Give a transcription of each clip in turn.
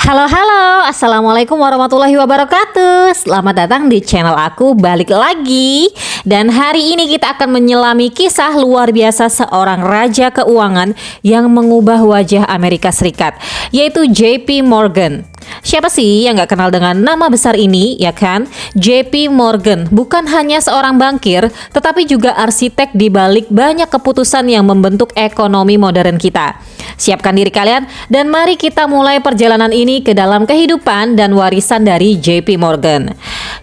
Halo, assalamualaikum warahmatullahi wabarakatuh. Selamat datang di channel aku, balik lagi. Dan hari ini kita akan menyelami kisah luar biasa seorang raja keuangan yang mengubah wajah Amerika Serikat, yaitu JP Morgan. Siapa sih yang gak kenal dengan nama besar ini, ya kan? JP Morgan bukan hanya seorang bankir, tetapi juga arsitek di balik banyak keputusan yang membentuk ekonomi modern kita. Siapkan diri kalian dan mari kita mulai perjalanan ini ke dalam kehidupan dan warisan dari JP Morgan.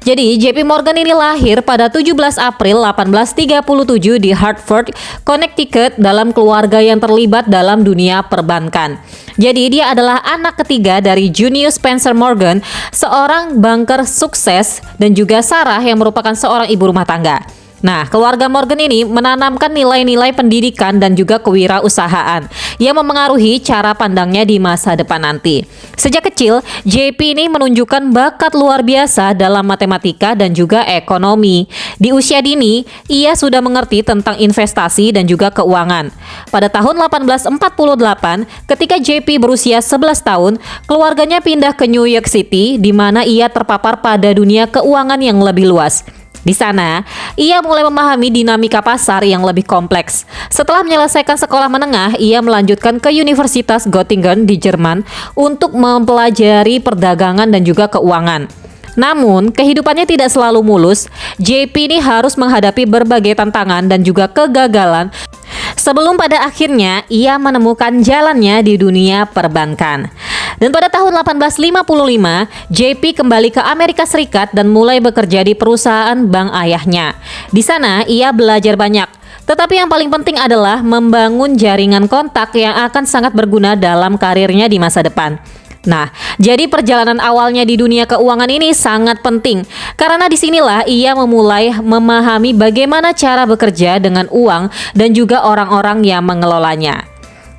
Jadi JP Morgan ini lahir pada 17 April 1837 di Hartford, Connecticut dalam keluarga yang terlibat dalam dunia perbankan. Jadi dia adalah anak ketiga dari Junius Spencer Morgan, seorang banker sukses, dan juga Sarah yang merupakan seorang ibu rumah tangga. Nah, keluarga Morgan ini menanamkan nilai-nilai pendidikan dan juga kewirausahaan yang memengaruhi cara pandangnya di masa depan nanti. Sejak kecil, JP ini menunjukkan bakat luar biasa dalam matematika dan juga ekonomi. Di usia dini, ia sudah mengerti tentang investasi dan juga keuangan. Pada tahun 1848, ketika JP berusia 11 tahun, keluarganya pindah ke New York City, di mana ia terpapar pada dunia keuangan yang lebih luas. Di sana, ia mulai memahami dinamika pasar yang lebih kompleks. Setelah menyelesaikan sekolah menengah, ia melanjutkan ke Universitas Göttingen di Jerman untuk mempelajari perdagangan dan juga keuangan. Namun, kehidupannya tidak selalu mulus. JP ini harus menghadapi berbagai tantangan dan juga kegagalan sebelum pada akhirnya ia menemukan jalannya di dunia perbankan. Dan pada tahun 1855, JP kembali ke Amerika Serikat dan mulai bekerja di perusahaan bank ayahnya. Di sana, ia belajar banyak. Tetapi yang paling penting adalah membangun jaringan kontak yang akan sangat berguna dalam karirnya di masa depan. Nah, jadi perjalanan awalnya di dunia keuangan ini sangat penting karena disinilah ia memulai memahami bagaimana cara bekerja dengan uang dan juga orang-orang yang mengelolanya.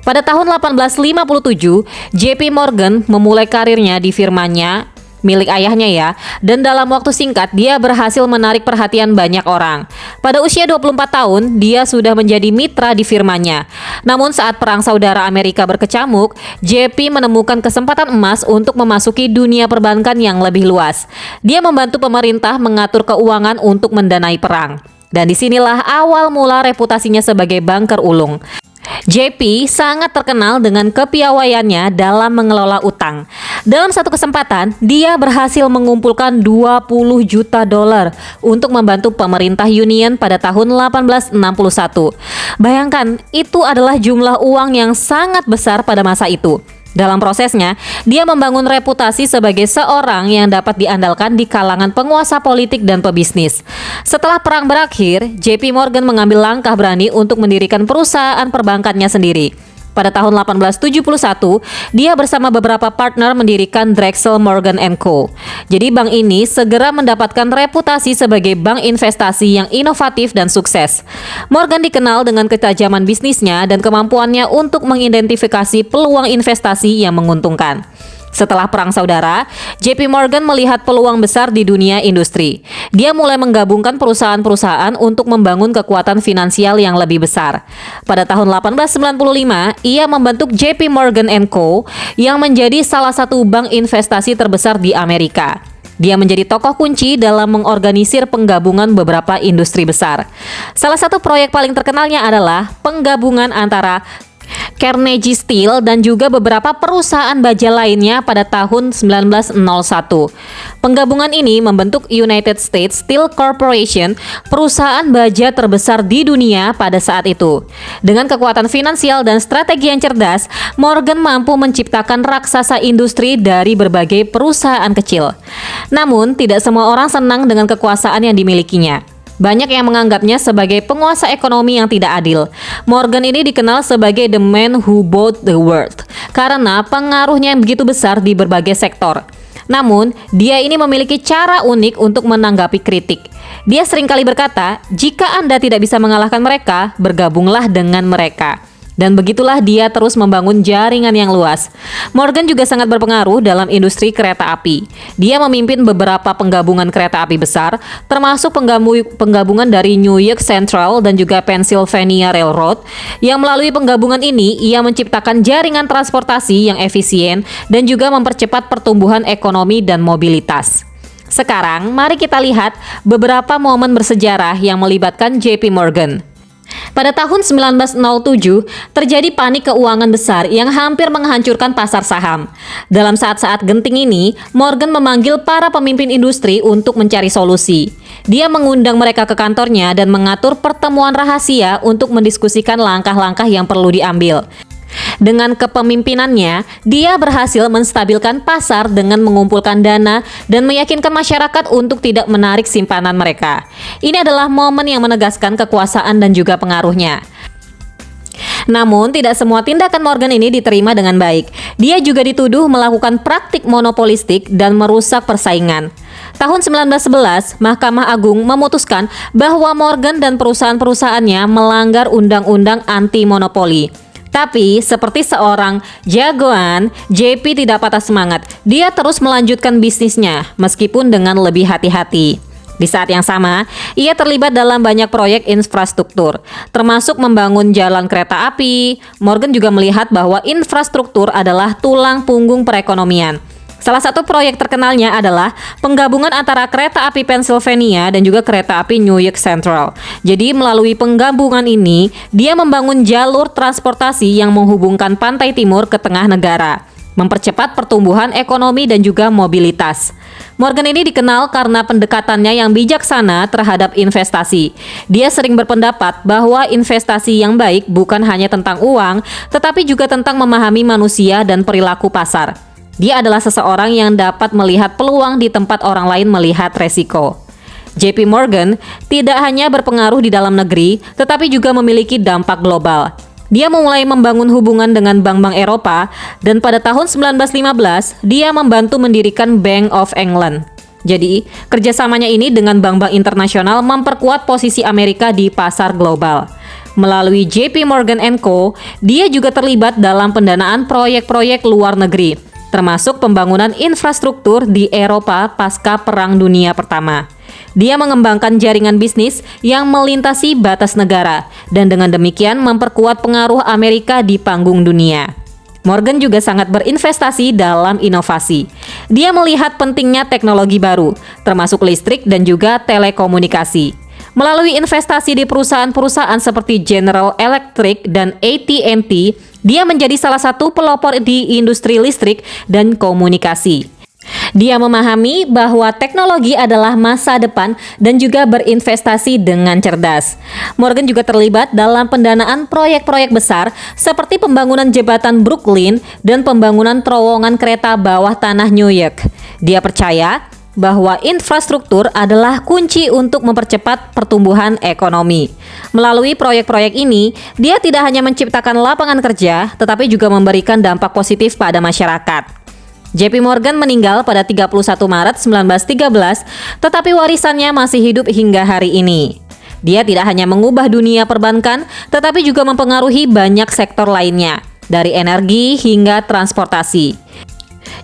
Pada tahun 1857, JP Morgan memulai karirnya di firmanya, milik ayahnya ya, dan dalam waktu singkat dia berhasil menarik perhatian banyak orang. Pada usia 24 tahun, dia sudah menjadi mitra di firmanya. Namun saat Perang Saudara Amerika berkecamuk, JP menemukan kesempatan emas untuk memasuki dunia perbankan yang lebih luas. Dia membantu pemerintah mengatur keuangan untuk mendanai perang. Dan disinilah awal mula reputasinya sebagai banker ulung. JP sangat terkenal dengan kepiawaiannya dalam mengelola utang. Dalam satu kesempatan, dia berhasil mengumpulkan 20 juta dolar untuk membantu pemerintah Union pada tahun 1861. Bayangkan, itu adalah jumlah uang yang sangat besar pada masa itu. Dalam prosesnya, dia membangun reputasi sebagai seorang yang dapat diandalkan di kalangan penguasa politik dan pebisnis. Setelah perang berakhir, JP Morgan mengambil langkah berani untuk mendirikan perusahaan perbankannya sendiri. Pada tahun 1871, dia bersama beberapa partner mendirikan Drexel Morgan & Co. Jadi bank ini segera mendapatkan reputasi sebagai bank investasi yang inovatif dan sukses. Morgan dikenal dengan ketajaman bisnisnya dan kemampuannya untuk mengidentifikasi peluang investasi yang menguntungkan. Setelah Perang Saudara, JP Morgan melihat peluang besar di dunia industri. Dia mulai menggabungkan perusahaan-perusahaan untuk membangun kekuatan finansial yang lebih besar. Pada tahun 1895, ia membentuk JP Morgan & Co. yang menjadi salah satu bank investasi terbesar di Amerika. Dia menjadi tokoh kunci dalam mengorganisir penggabungan beberapa industri besar. Salah satu proyek paling terkenalnya adalah penggabungan antara Carnegie Steel dan juga beberapa perusahaan baja lainnya pada tahun 1901. Penggabungan ini membentuk United States Steel Corporation, perusahaan baja terbesar di dunia pada saat itu. Dengan kekuatan finansial dan strategi yang cerdas, Morgan mampu menciptakan raksasa industri dari berbagai perusahaan kecil. Namun, tidak semua orang senang dengan kekuasaan yang dimilikinya. Banyak yang menganggapnya sebagai penguasa ekonomi yang tidak adil. Morgan ini dikenal sebagai the man who bought the world karena pengaruhnya yang begitu besar di berbagai sektor. Namun, dia ini memiliki cara unik untuk menanggapi kritik. Dia seringkali berkata, jika Anda tidak bisa mengalahkan mereka, bergabunglah dengan mereka. Dan begitulah dia terus membangun jaringan yang luas. Morgan juga sangat berpengaruh dalam industri kereta api. Dia memimpin beberapa penggabungan kereta api besar, termasuk penggabungan dari New York Central dan juga Pennsylvania Railroad, yang melalui penggabungan ini ia menciptakan jaringan transportasi yang efisien dan juga mempercepat pertumbuhan ekonomi dan mobilitas. Sekarang, mari kita lihat beberapa momen bersejarah yang melibatkan JP Morgan. Pada tahun 1907, terjadi panik keuangan besar yang hampir menghancurkan pasar saham. Dalam saat-saat genting ini, Morgan memanggil para pemimpin industri untuk mencari solusi. Dia mengundang mereka ke kantornya dan mengatur pertemuan rahasia untuk mendiskusikan langkah-langkah yang perlu diambil. Dengan kepemimpinannya, dia berhasil menstabilkan pasar dengan mengumpulkan dana dan meyakinkan masyarakat untuk tidak menarik simpanan mereka. Ini adalah momen yang menegaskan kekuasaan dan juga pengaruhnya. Namun, tidak semua tindakan Morgan ini diterima dengan baik. Dia juga dituduh melakukan praktik monopolistik dan merusak persaingan. Tahun 1911, Mahkamah Agung memutuskan bahwa Morgan dan perusahaan-perusahaannya melanggar undang-undang anti-monopoli. Tapi, seperti seorang jagoan, JP tidak patah semangat. Dia terus melanjutkan bisnisnya, meskipun dengan lebih hati-hati. Di saat yang sama, ia terlibat dalam banyak proyek infrastruktur, termasuk membangun jalan kereta api. Morgan juga melihat bahwa infrastruktur adalah tulang punggung perekonomian. Salah satu proyek terkenalnya adalah penggabungan antara kereta api Pennsylvania dan juga kereta api New York Central. Jadi melalui penggabungan ini, dia membangun jalur transportasi yang menghubungkan pantai timur ke tengah negara, mempercepat pertumbuhan ekonomi dan juga mobilitas. Morgan ini dikenal karena pendekatannya yang bijaksana terhadap investasi. Dia sering berpendapat bahwa investasi yang baik bukan hanya tentang uang, tetapi juga tentang memahami manusia dan perilaku pasar. Dia adalah seseorang yang dapat melihat peluang di tempat orang lain melihat resiko. JP Morgan tidak hanya berpengaruh di dalam negeri, tetapi juga memiliki dampak global. Dia memulai membangun hubungan dengan bank-bank Eropa, dan pada tahun 1915, dia membantu mendirikan Bank of England. Jadi, kerjasamanya ini dengan bank-bank internasional memperkuat posisi Amerika di pasar global. Melalui JP Morgan & Co., dia juga terlibat dalam pendanaan proyek-proyek luar negeri, termasuk pembangunan infrastruktur di Eropa pasca Perang Dunia Pertama. Dia mengembangkan jaringan bisnis yang melintasi batas negara, dan dengan demikian memperkuat pengaruh Amerika di panggung dunia. Morgan juga sangat berinvestasi dalam inovasi. Dia melihat pentingnya teknologi baru, termasuk listrik dan juga telekomunikasi. Melalui investasi di perusahaan-perusahaan seperti General Electric dan AT&T, dia menjadi salah satu pelopor di industri listrik dan komunikasi. Dia memahami bahwa teknologi adalah masa depan dan juga berinvestasi dengan cerdas. Morgan juga terlibat dalam pendanaan proyek-proyek besar seperti pembangunan jembatan Brooklyn dan pembangunan terowongan kereta bawah tanah New York. Dia percaya bahwa infrastruktur adalah kunci untuk mempercepat pertumbuhan ekonomi. Melalui proyek-proyek ini, dia tidak hanya menciptakan lapangan kerja, tetapi juga memberikan dampak positif pada masyarakat. JP Morgan meninggal pada 31 Maret 1913, tetapi warisannya masih hidup hingga hari ini. Dia tidak hanya mengubah dunia perbankan, tetapi juga mempengaruhi banyak sektor lainnya, dari energi hingga transportasi.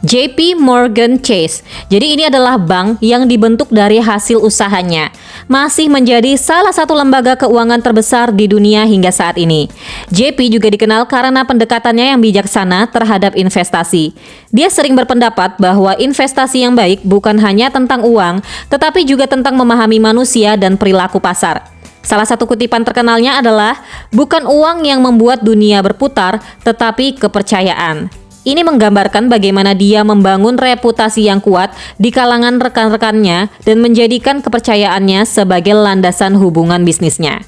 JP Morgan Chase. Jadi ini adalah bank yang dibentuk dari hasil usahanya. Masih menjadi salah satu lembaga keuangan terbesar di dunia hingga saat ini. JP juga dikenal karena pendekatannya yang bijaksana terhadap investasi. Dia sering berpendapat bahwa investasi yang baik bukan hanya tentang uang, tetapi juga tentang memahami manusia dan perilaku pasar. Salah satu kutipan terkenalnya adalah, "Bukan uang yang membuat dunia berputar, tetapi kepercayaan." Ini menggambarkan bagaimana dia membangun reputasi yang kuat di kalangan rekan-rekannya dan menjadikan kepercayaannya sebagai landasan hubungan bisnisnya.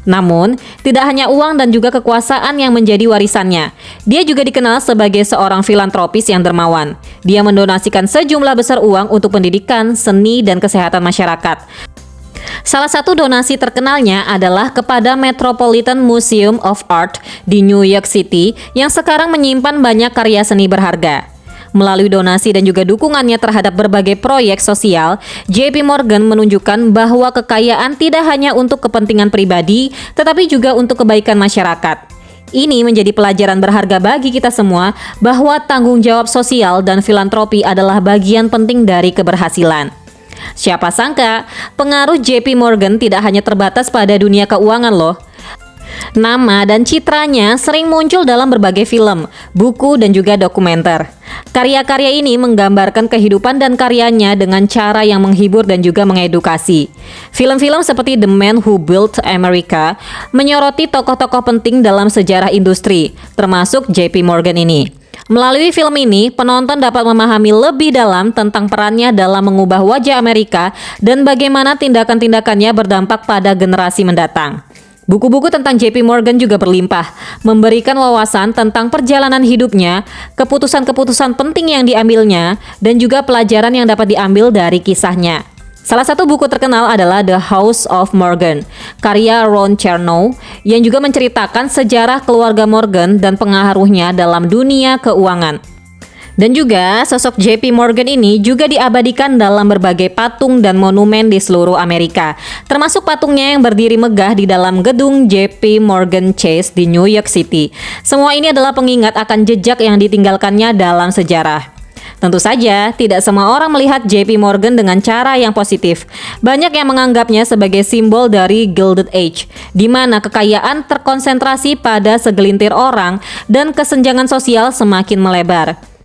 Namun, tidak hanya uang dan juga kekuasaan yang menjadi warisannya. Dia juga dikenal sebagai seorang filantropis yang dermawan. Dia mendonasikan sejumlah besar uang untuk pendidikan, seni, dan kesehatan masyarakat. Salah satu donasi terkenalnya adalah kepada Metropolitan Museum of Art di New York City yang sekarang menyimpan banyak karya seni berharga. Melalui donasi dan juga dukungannya terhadap berbagai proyek sosial, JP Morgan menunjukkan bahwa kekayaan tidak hanya untuk kepentingan pribadi, tetapi juga untuk kebaikan masyarakat. Ini menjadi pelajaran berharga bagi kita semua bahwa tanggung jawab sosial dan filantropi adalah bagian penting dari keberhasilan. Siapa sangka, pengaruh JP Morgan tidak hanya terbatas pada dunia keuangan loh. Nama dan citranya sering muncul dalam berbagai film, buku, dan juga dokumenter. Karya-karya ini menggambarkan kehidupan dan karyanya dengan cara yang menghibur dan juga mengedukasi. Film-film seperti The Man Who Built America menyoroti tokoh-tokoh penting dalam sejarah industri, termasuk JP Morgan ini. Melalui film ini, penonton dapat memahami lebih dalam tentang perannya dalam mengubah wajah Amerika dan bagaimana tindakan-tindakannya berdampak pada generasi mendatang. Buku-buku tentang JP Morgan juga berlimpah, memberikan wawasan tentang perjalanan hidupnya, keputusan-keputusan penting yang diambilnya, dan juga pelajaran yang dapat diambil dari kisahnya. Salah satu buku terkenal adalah The House of Morgan, karya Ron Chernow, yang juga menceritakan sejarah keluarga Morgan dan pengaruhnya dalam dunia keuangan. Dan juga sosok JP Morgan ini juga diabadikan dalam berbagai patung dan monumen di seluruh Amerika, termasuk patungnya yang berdiri megah di dalam gedung JP Morgan Chase di New York City. Semua ini adalah pengingat akan jejak yang ditinggalkannya dalam sejarah. Tentu saja, tidak semua orang melihat JP Morgan dengan cara yang positif. Banyak yang menganggapnya sebagai simbol dari Gilded Age, di mana kekayaan terkonsentrasi pada segelintir orang dan kesenjangan sosial semakin melebar.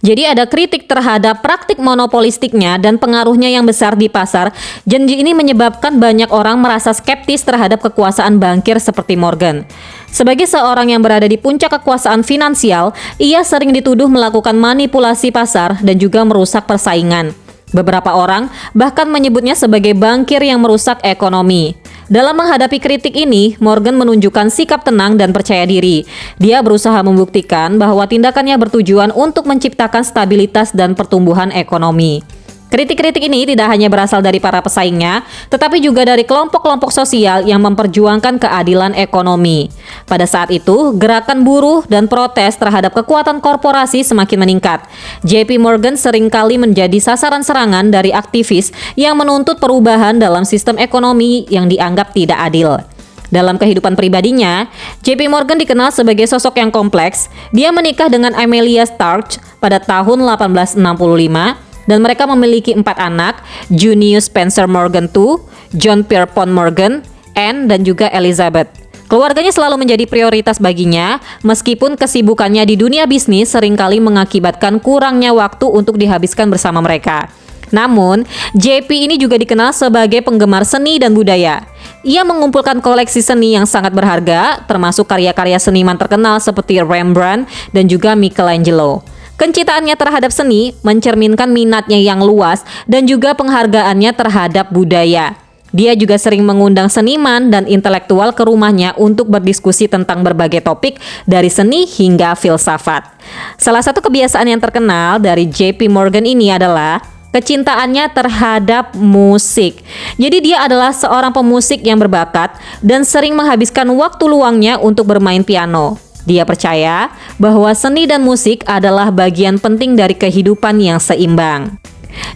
Jadi ada kritik terhadap praktik monopolistiknya dan pengaruhnya yang besar di pasar. Janji ini menyebabkan banyak orang merasa skeptis terhadap kekuasaan bankir seperti Morgan. Sebagai seorang yang berada di puncak kekuasaan finansial, ia sering dituduh melakukan manipulasi pasar dan juga merusak persaingan. Beberapa orang bahkan menyebutnya sebagai bankir yang merusak ekonomi. Dalam menghadapi kritik ini, Morgan menunjukkan sikap tenang dan percaya diri. Dia berusaha membuktikan bahwa tindakannya bertujuan untuk menciptakan stabilitas dan pertumbuhan ekonomi. Kritik-kritik ini tidak hanya berasal dari para pesaingnya, tetapi juga dari kelompok-kelompok sosial yang memperjuangkan keadilan ekonomi. Pada saat itu, gerakan buruh dan protes terhadap kekuatan korporasi semakin meningkat. JP Morgan seringkali menjadi sasaran serangan dari aktivis yang menuntut perubahan dalam sistem ekonomi yang dianggap tidak adil. Dalam kehidupan pribadinya, JP Morgan dikenal sebagai sosok yang kompleks. Dia menikah dengan Amelia Starch pada tahun 1865 dan mereka memiliki 4 anak, Junius Spencer Morgan II, John Pierpont Morgan, Anne, dan juga Elizabeth. Keluarganya selalu menjadi prioritas baginya, meskipun kesibukannya di dunia bisnis seringkali mengakibatkan kurangnya waktu untuk dihabiskan bersama mereka. Namun, JP ini juga dikenal sebagai penggemar seni dan budaya. Ia mengumpulkan koleksi seni yang sangat berharga, termasuk karya-karya seniman terkenal seperti Rembrandt dan juga Michelangelo. Kecintaannya terhadap seni mencerminkan minatnya yang luas dan juga penghargaannya terhadap budaya. Dia juga sering mengundang seniman dan intelektual ke rumahnya untuk berdiskusi tentang berbagai topik dari seni hingga filsafat. Salah satu kebiasaan yang terkenal dari JP Morgan ini adalah kecintaannya terhadap musik. Jadi dia adalah seorang pemusik yang berbakat dan sering menghabiskan waktu luangnya untuk bermain piano. Dia percaya bahwa seni dan musik adalah bagian penting dari kehidupan yang seimbang.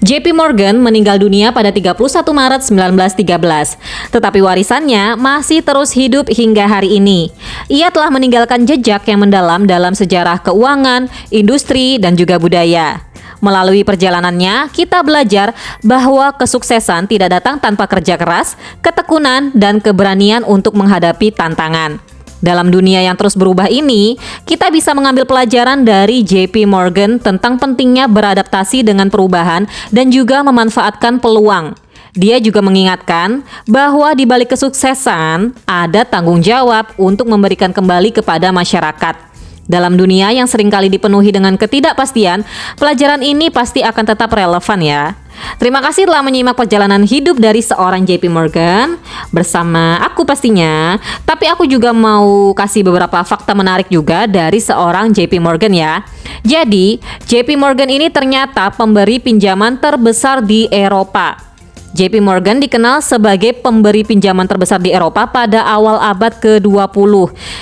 JP Morgan meninggal dunia pada 31 Maret 1913, tetapi warisannya masih terus hidup hingga hari ini. Ia telah meninggalkan jejak yang mendalam dalam sejarah keuangan, industri, dan juga budaya. Melalui perjalanannya, kita belajar bahwa kesuksesan tidak datang tanpa kerja keras, ketekunan, dan keberanian untuk menghadapi tantangan. Dalam dunia yang terus berubah ini, kita bisa mengambil pelajaran dari JP Morgan tentang pentingnya beradaptasi dengan perubahan dan juga memanfaatkan peluang. Dia juga mengingatkan bahwa di balik kesuksesan ada tanggung jawab untuk memberikan kembali kepada masyarakat. Dalam dunia yang seringkali dipenuhi dengan ketidakpastian, pelajaran ini pasti akan tetap relevan ya. Terima kasih telah menyimak perjalanan hidup dari seorang JP Morgan bersama aku pastinya. Tapi aku juga mau kasih beberapa fakta menarik juga dari seorang JP Morgan ya. Jadi, JP Morgan ini ternyata pemberi pinjaman terbesar di Eropa. JP Morgan dikenal sebagai pemberi pinjaman terbesar di Eropa pada awal abad ke-20.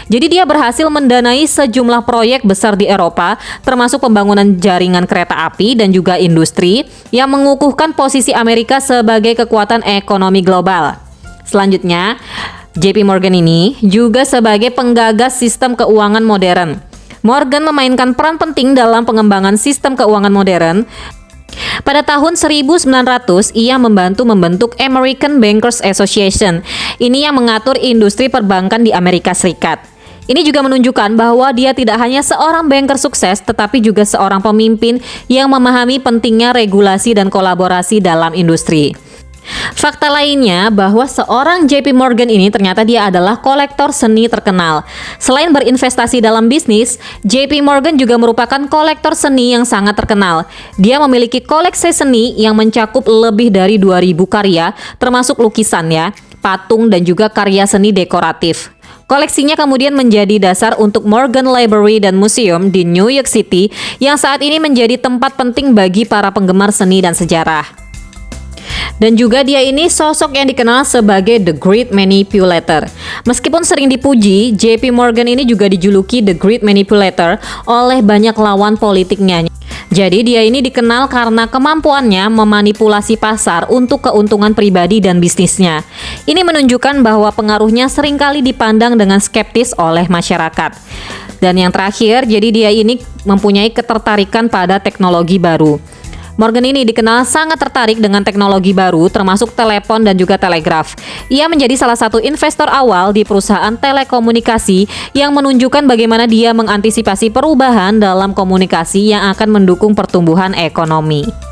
Jadi dia berhasil mendanai sejumlah proyek besar di Eropa, termasuk pembangunan jaringan kereta api dan juga industri yang mengukuhkan posisi Amerika sebagai kekuatan ekonomi global. Selanjutnya, JP Morgan ini juga sebagai penggagas sistem keuangan modern. Morgan memainkan peran penting dalam pengembangan sistem keuangan modern. Pada tahun 1900, ia membantu membentuk American Bankers Association. Ini yang mengatur industri perbankan di Amerika Serikat. Ini juga menunjukkan bahwa dia tidak hanya seorang banker sukses, tetapi juga seorang pemimpin yang memahami pentingnya regulasi dan kolaborasi dalam industri. Fakta lainnya bahwa seorang JP Morgan ini ternyata dia adalah kolektor seni terkenal. Selain berinvestasi dalam bisnis, JP Morgan juga merupakan kolektor seni yang sangat terkenal. Dia memiliki koleksi seni yang mencakup lebih dari 2000 karya, termasuk lukisan ya, patung dan juga karya seni dekoratif. Koleksinya kemudian menjadi dasar untuk Morgan Library dan Museum di New York City yang saat ini menjadi tempat penting bagi para penggemar seni dan sejarah. Dan juga dia ini sosok yang dikenal sebagai The Great Manipulator. Meskipun sering dipuji, JP Morgan ini juga dijuluki The Great Manipulator oleh banyak lawan politiknya. Jadi dia ini dikenal karena kemampuannya memanipulasi pasar untuk keuntungan pribadi dan bisnisnya. Ini menunjukkan bahwa pengaruhnya seringkali dipandang dengan skeptis oleh masyarakat. Dan yang terakhir, jadi dia ini mempunyai ketertarikan pada teknologi baru. Morgan ini dikenal sangat tertarik dengan teknologi baru termasuk telepon dan juga telegraf. Ia menjadi salah satu investor awal di perusahaan telekomunikasi yang menunjukkan bagaimana dia mengantisipasi perubahan dalam komunikasi yang akan mendukung pertumbuhan ekonomi.